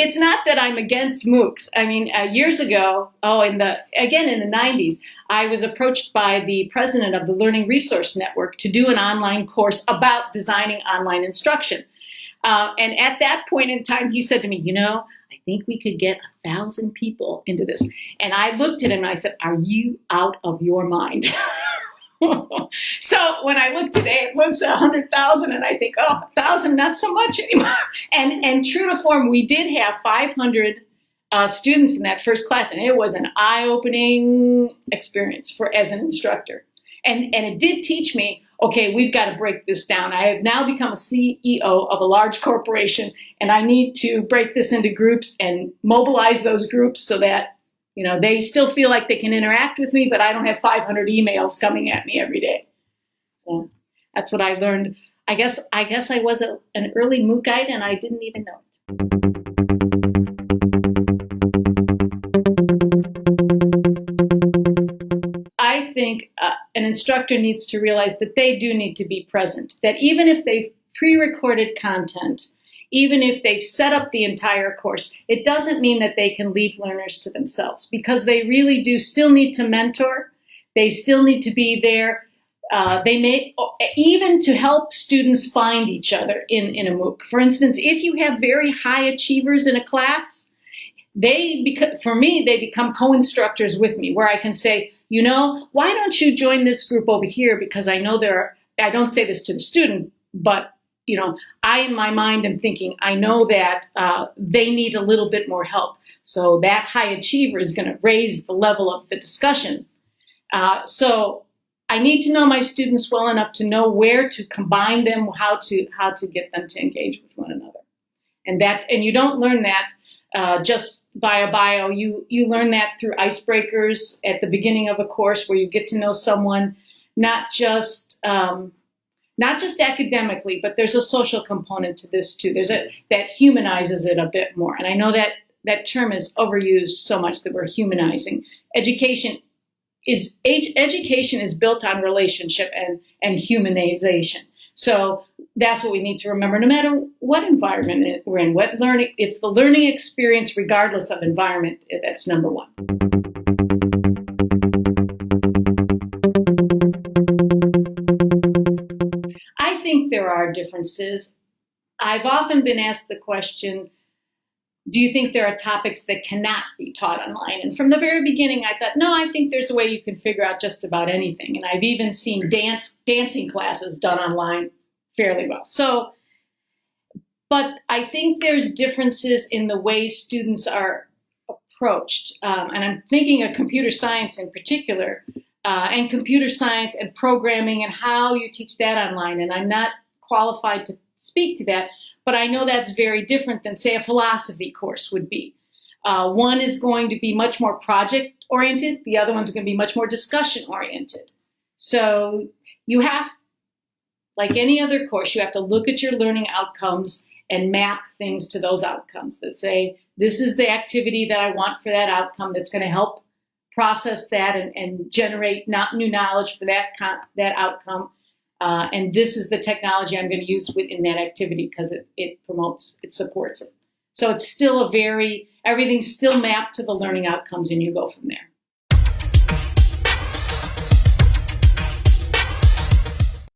it's not that I'm against MOOCs. I mean, years ago, in the 90s, I was approached by the president of the Learning Resource Network to do an online course about designing online instruction. And at that point in time, he said to me, I think we could get 1,000 people into this. And I looked at him and I said, are you out of your mind? So when I look today, it looks at 100,000 and I think, 1,000, not so much anymore. And true to form, we did have 500 students in that first class, and it was an eye-opening experience as an instructor. And it did teach me, okay, we've got to break this down. I have now become a CEO of a large corporation, and I need to break this into groups and mobilize those groups so that they still feel like they can interact with me, but I don't have 500 emails coming at me every day. So that's what I learned. I guess I was an early MOOC guide, and I didn't even know it. I think an instructor needs to realize that they do need to be present, that even if they've pre-recorded content, even if they've set up the entire course, it doesn't mean that they can leave learners to themselves, because they really do still need to mentor. They still need to be there. They may even to help students find each other in a MOOC. For instance, if you have very high achievers in a class, they become co-instructors with me, where I can say, why don't you join this group over here? Because I know I don't say this to the student, but I, in my mind, am thinking, I know that they need a little bit more help. So that high achiever is going to raise the level of the discussion. So I need to know my students well enough to know where to combine them, how to get them to engage with one another. And you don't learn that just by a bio. You learn that through icebreakers at the beginning of a course, where you get to know someone, not just academically, but there's a social component to this too. That humanizes it a bit more. And I know that term is overused so much, that we're humanizing. Education is built on relationship and humanization. So that's what we need to remember, no matter what environment we're in, what learning. It's the learning experience regardless of environment. That's number one. I think there are differences. I've often been asked the question, do you think there are topics that cannot be taught online? And from the very beginning, I thought, no, I think there's a way you can figure out just about anything. And I've even seen dancing classes done online fairly well. So, but I think there's differences in the way students are approached. And I'm thinking of computer science in particular, and computer science and programming and how you teach that online. And I'm not qualified to speak to that, but I know that's very different than, say, a philosophy course would be. One is going to be much more project-oriented. The other one's going to be much more discussion-oriented. So you have, like any other course, you have to look at your learning outcomes and map things to those outcomes that say, this is the activity that I want for that outcome that's going to help process that and generate new knowledge for that outcome. And this is the technology I'm going to use within that activity because it promotes, it supports it. So it's still everything's still mapped to the learning outcomes, and you go from there.